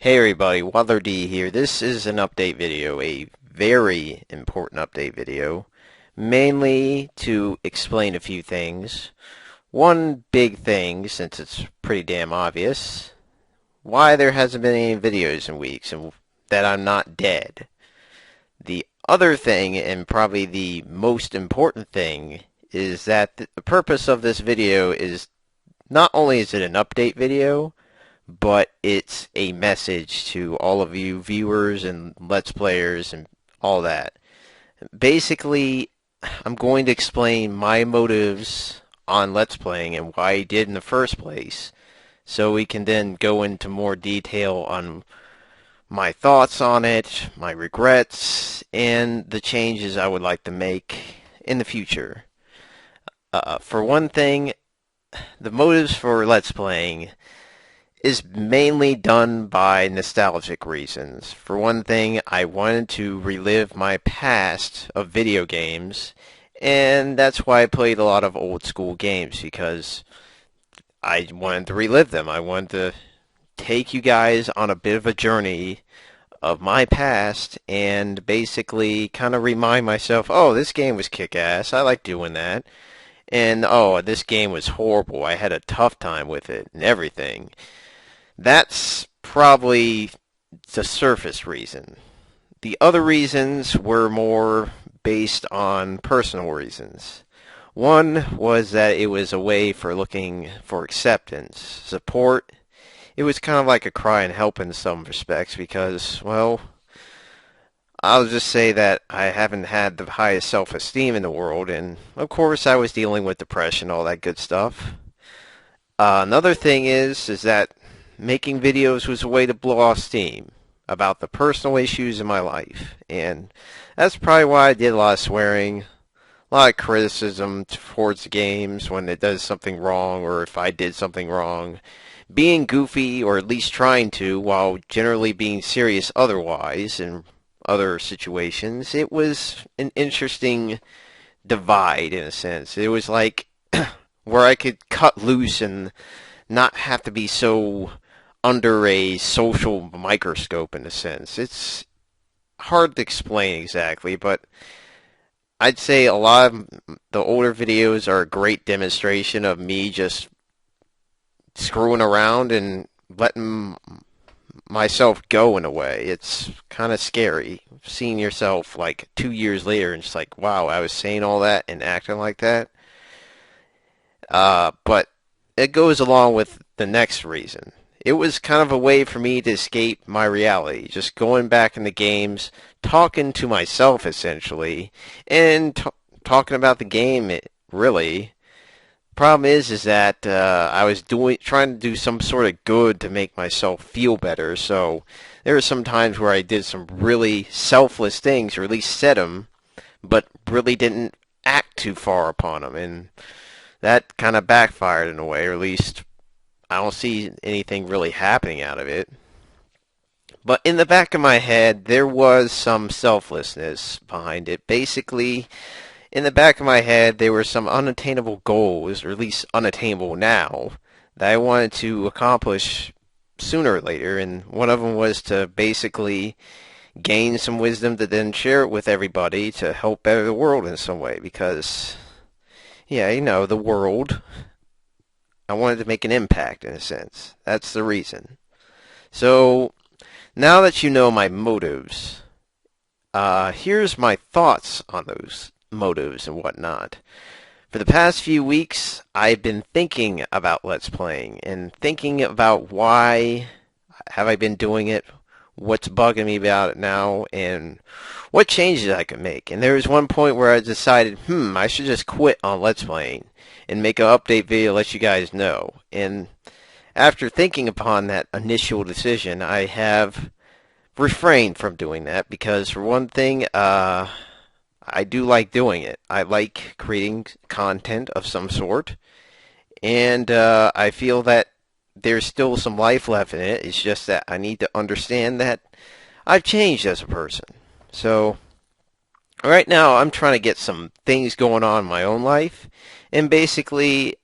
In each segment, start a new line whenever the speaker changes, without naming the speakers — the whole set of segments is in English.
Hey everybody, Waddler-D here. This is an update video, a very important update video, mainly to explain a few things. One big thing, since it's pretty damn obvious, why there hasn't been any videos in weeks and that I'm not dead. The other thing, and probably the most important thing, is that the purpose of this video is not only is it an update video, but it's a message to all of you viewers and Let's Players and all that. Basically, I'm going to explain my motives on Let's Playing and why I did in the first place, so we can then go into more detail on my thoughts on it, my regrets, and the changes I would like to make in the future. For one thing, the motives for Let's Playing is mainly done by nostalgic reasons. For one thing, I wanted to relive my past of video games, and that's why I played a lot of old school games, because I wanted to relive them. I wanted to take you guys on a bit of a journey of my past and basically kind of remind myself, oh, this game was kick-ass, I like doing that, and oh, this game was horrible, I had a tough time with it, and everything. That's probably the surface reason. The other reasons were more based on personal reasons. One was that it was a way for looking for acceptance, support. It was kind of like a cry and help in some respects because, well, I'll just say that I haven't had the highest self-esteem in the world, and of course I was dealing with depression, all that good stuff. Another thing is that making videos was a way to blow off steam about the personal issues in my life. And that's probably why I did a lot of swearing, a lot of criticism towards the games when it does something wrong or if I did something wrong. Being goofy, or at least trying to, while generally being serious otherwise in other situations. It was an interesting divide in a sense. It was like where I could cut loose and not have to be so under a social microscope in a sense. It's hard to explain exactly, but I'd say a lot of the older videos are a great demonstration of me just screwing around and letting myself go in a way. It's kind of scary seeing yourself like 2 years later and just like, wow, I was saying all that and acting like that. But it goes along with the next reason. It was kind of a way for me to escape my reality, just going back in the games, talking to myself essentially, and talking about the game. Really, problem is that I was trying to do some sort of good to make myself feel better. So there were some times where I did some really selfless things, or at least said them, but really didn't act too far upon them, and that kind of backfired in a way, or at least I don't see anything really happening out of it. But in the back of my head, there was some selflessness behind it. Basically, in the back of my head, there were some unattainable goals, or at least unattainable now, that I wanted to accomplish sooner or later. And one of them was to basically gain some wisdom to then share it with everybody to help better the world in some way. Because, yeah, the world. I wanted to make an impact, in a sense. That's the reason. So, now that you know my motives, here's my thoughts on those motives and whatnot. For the past few weeks, I've been thinking about Let's Playing, and thinking about why have I been doing it, what's bugging me about it now, and what changes I could make. And there was one point where I decided, I should just quit on Let's Playing and make an update video to let you guys know. And after thinking upon that initial decision, I have refrained from doing that because, for one thing, I do like doing it. I like creating content of some sort, and I feel that there's still some life left in it. It's just that I need to understand that I've changed as a person. So right now I'm trying to get some things going on in my own life, and basically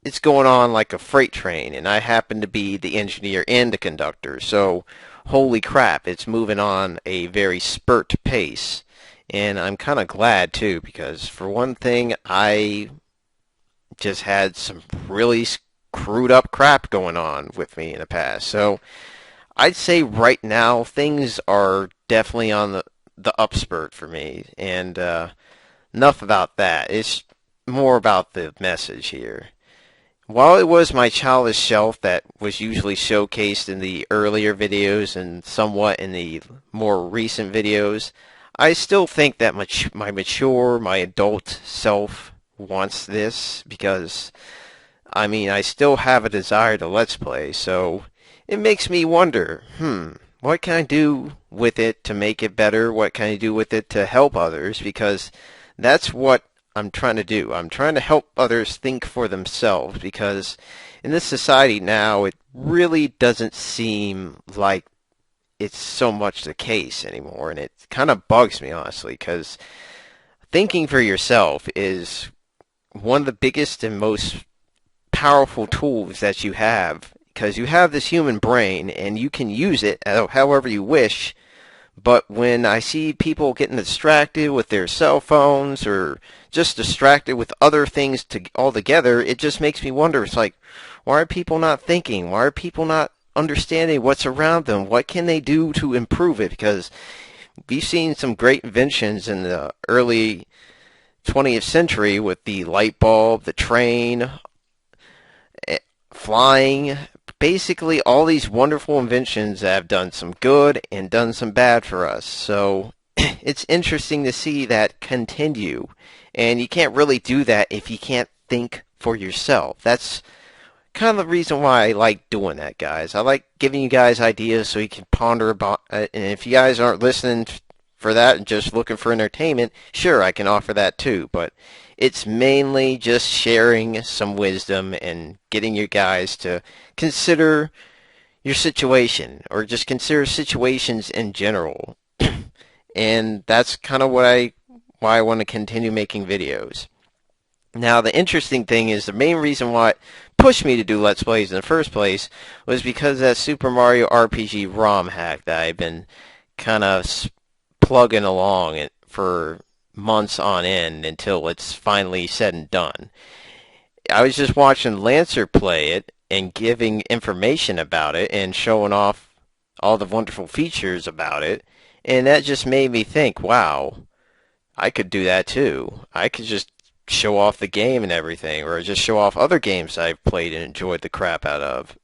it's going on like a freight train, and I happen to be the engineer and the conductor. So holy crap, it's moving on a very spurt pace. And I'm kind of glad too, because for one thing, I just had some really screwed up crap going on with me in the past. So I'd say right now things are definitely on the upspurt for me. And enough about that. It's more about the message here. While it was my childish self that was usually showcased in the earlier videos and somewhat in the more recent videos, I still think that my mature, my adult self wants this because, I mean, I still have a desire to Let's Play, so it makes me wonder, what can I do with it to make it better? What can I do with it to help others? Because that's what I'm trying to do. I'm trying to help others think for themselves, because in this society now, it really doesn't seem like it's so much the case anymore, and it kind of bugs me, honestly, because thinking for yourself is one of the biggest and most powerful tools that you have, because you have this human brain, and you can use it however you wish. But when I see people getting distracted with their cell phones or just distracted with other things altogether, it just makes me wonder. It's like, why are people not thinking? Why are people not understanding what's around them? What can they do to improve it? Because we've seen some great inventions in the early 20th century with the light bulb, the train, flying. Basically, all these wonderful inventions that have done some good and done some bad for us. So it's interesting to see that continue. And you can't really do that if you can't think for yourself. That's kind of the reason why I like doing that, guys. I like giving you guys ideas so you can ponder about it. And if you guys aren't listening for that and just looking for entertainment, sure, I can offer that too. But it's mainly just sharing some wisdom and getting you guys to consider your situation, or just consider situations in general. And that's kind of why I want to continue making videos. Now, the interesting thing is the main reason why it pushed me to do Let's Plays in the first place was because of that Super Mario RPG ROM hack that I've been kind of plugging along for months on end until it's finally said and done. I was just watching Lancer play it and giving information about it and showing off all the wonderful features about it, and that just made me think, wow, I could do that too. I could just show off the game and everything, or just show off other games I've played and enjoyed the crap out of.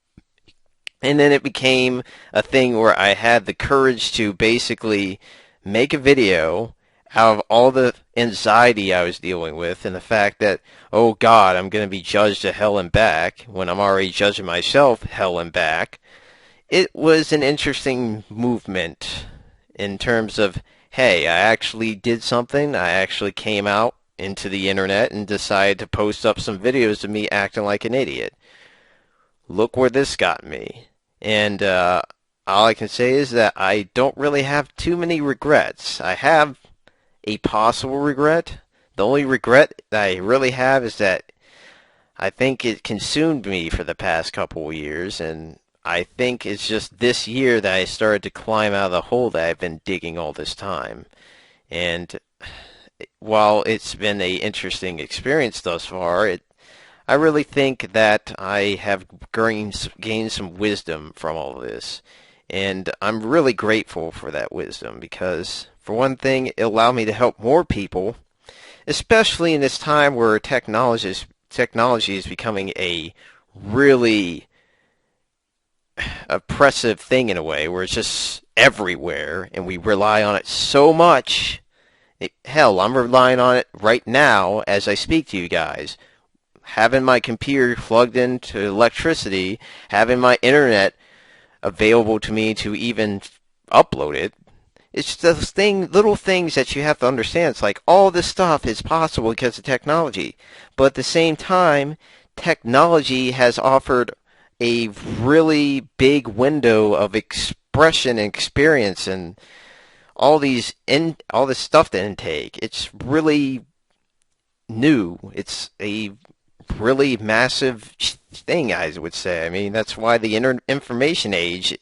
And then it became a thing where I had the courage to basically make a video out of all the anxiety I was dealing with, and the fact that, oh God, I'm going to be judged to hell and back when I'm already judging myself hell and back. It was an interesting movement in terms of, hey, I actually did something. I actually came out into the internet and decided to post up some videos of me acting like an idiot. Look where this got me. And all I can say is that I don't really have too many regrets. I have a possible regret. The only regret that I really have is that I think it consumed me for the past couple of years, and I think it's just this year that I started to climb out of the hole that I've been digging all this time. And while it's been an interesting experience thus far, I really think that I have gained some wisdom from all of this. And I'm really grateful for that wisdom because, for one thing, it allowed me to help more people, especially in this time where technology is becoming a really oppressive thing in a way, where it's just everywhere and we rely on it so much. Hell, I'm relying on it right now as I speak to you guys. Having my computer plugged into electricity, having my internet available to me to even upload it. It's those little things that you have to understand. It's like all this stuff is possible because of technology. But at the same time, technology has offered a really big window of expression and experience and all this stuff to intake. It's really new. It's a really massive thing, I would say. I mean, that's why the information age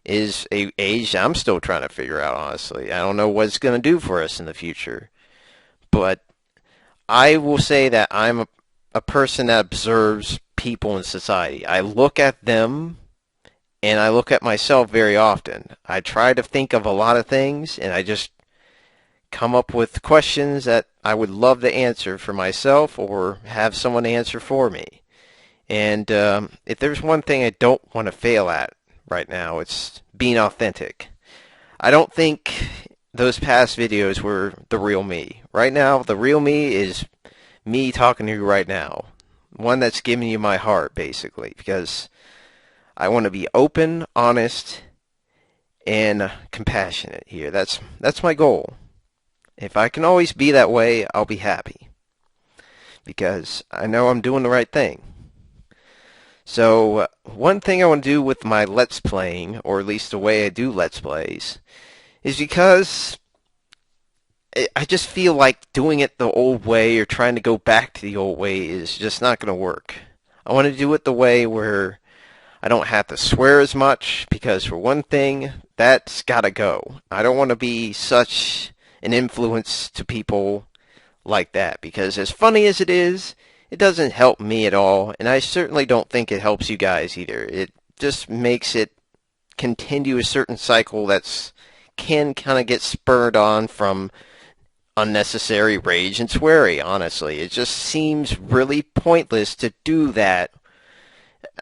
is a age I'm still trying to figure out, honestly. I don't know what it's going to do for us in the future. But I will say that I'm a person that observes people in society. I look at them and I look at myself very often. I try to think of a lot of things and I just come up with questions that I would love to answer for myself or have someone answer for me. And if there's one thing I don't want to fail at right now, it's being authentic. I don't think those past videos were the real me. Right now, the real me is me talking to you right now. One that's giving you my heart, basically, because I want to be open, honest, and compassionate here. That's my goal. If I can always be that way, I'll be happy, because I know I'm doing the right thing. So, one thing I want to do with my Let's Playing, or at least the way I do Let's Plays, is because I just feel like doing it the old way or trying to go back to the old way is just not going to work. I want to do it the way where I don't have to swear as much, because for one thing, that's got to go. I don't want to be such an influence to people like that, because as funny as it is, it doesn't help me at all, and I certainly don't think it helps you guys either. It just makes it continue a certain cycle that's can kind of get spurred on from unnecessary rage and swearing, honestly. It just seems really pointless to do that.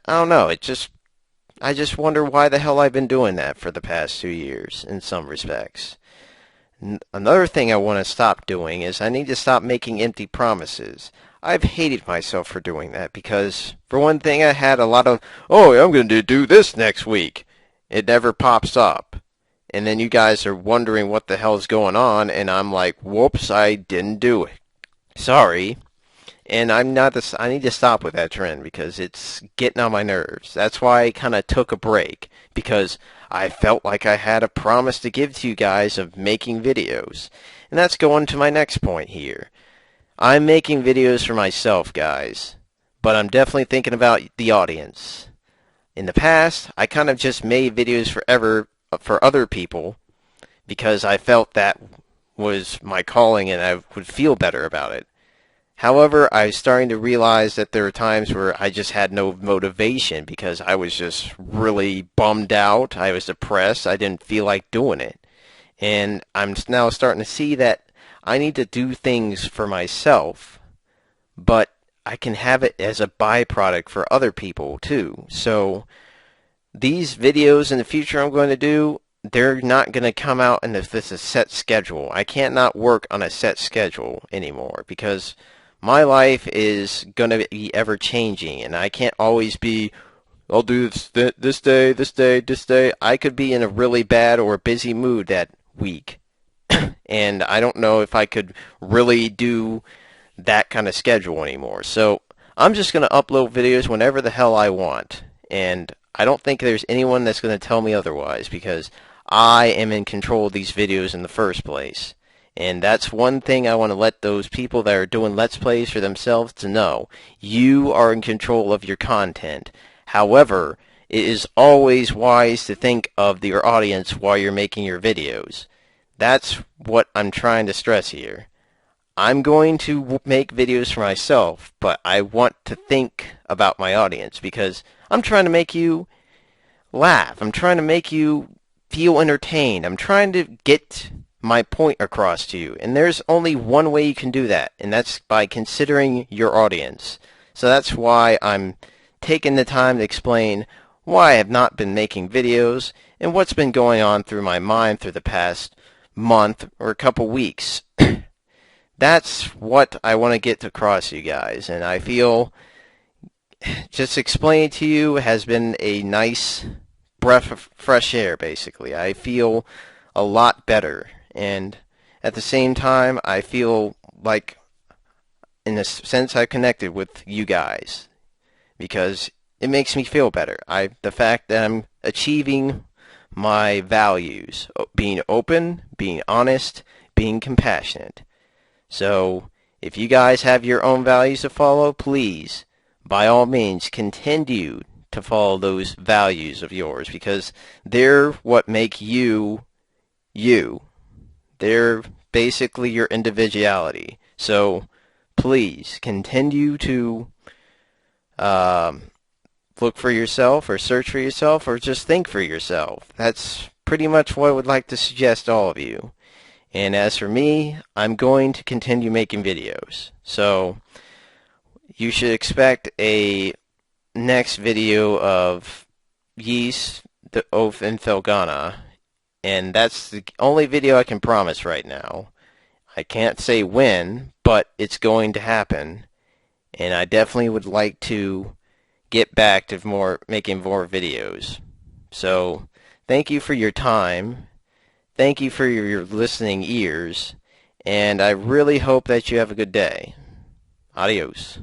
I don't know, I just wonder why the hell I've been doing that for the past 2 years, in some respects. Another thing I want to stop doing is I need to stop making empty promises. I've hated myself for doing that because, for one thing, I had a lot of, oh, I'm going to do this next week. It never pops up. And then you guys are wondering what the hell's going on, and I'm like, whoops, I didn't do it. Sorry. And I need to stop with that trend because it's getting on my nerves. That's why I kind of took a break, because I felt like I had a promise to give to you guys of making videos. And that's going to my next point here. I'm making videos for myself, guys, but I'm definitely thinking about the audience. In the past, I kind of just made videos for other people because I felt that was my calling and I would feel better about it. However, I was starting to realize that there were times where I just had no motivation because I was just really bummed out. I was depressed. I didn't feel like doing it. And I'm now starting to see that I need to do things for myself, but I can have it as a byproduct for other people too. So these videos in the future I'm going to do, they're not going to come out in this a set schedule. I can't not work on a set schedule anymore because my life is going to be ever changing, and I can't always be, I'll do this day. I could be in a really bad or busy mood that week. And I don't know if I could really do that kind of schedule anymore. So I'm just going to upload videos whenever the hell I want. And I don't think there's anyone that's going to tell me otherwise, because I am in control of these videos in the first place. And that's one thing I want to let those people that are doing Let's Plays for themselves to know. You are in control of your content. However, it is always wise to think of your audience while you're making your videos. That's what I'm trying to stress here. I'm going to make videos for myself, but I want to think about my audience because I'm trying to make you laugh. I'm trying to make you feel entertained. I'm trying to get my point across to you. And there's only one way you can do that, and that's by considering your audience. So that's why I'm taking the time to explain why I have not been making videos and what's been going on through my mind through the past month or a couple weeks. That's what I want to get across to you guys, and I feel just explaining to you has been a nice breath of fresh air, basically. I feel a lot better, and at the same time I feel like in a sense I connected with you guys because it makes me feel better. The fact that I'm achieving my values, being open, being honest, being compassionate. So, if you guys have your own values to follow, please, by all means, continue to follow those values of yours, because they're what make you you. They're basically your individuality. So please continue to look for yourself, or search for yourself, or just think for yourself. That's pretty much what I would like to suggest to all of you. And as for me, I'm going to continue making videos. So you should expect a next video of yeast, the oath, and Felgana. And that's the only video I can promise right now. I can't say when, but it's going to happen. And I definitely would like to get back to making more videos. So thank you for your time. Thank you for your listening ears. And I really hope that you have a good day. Adios.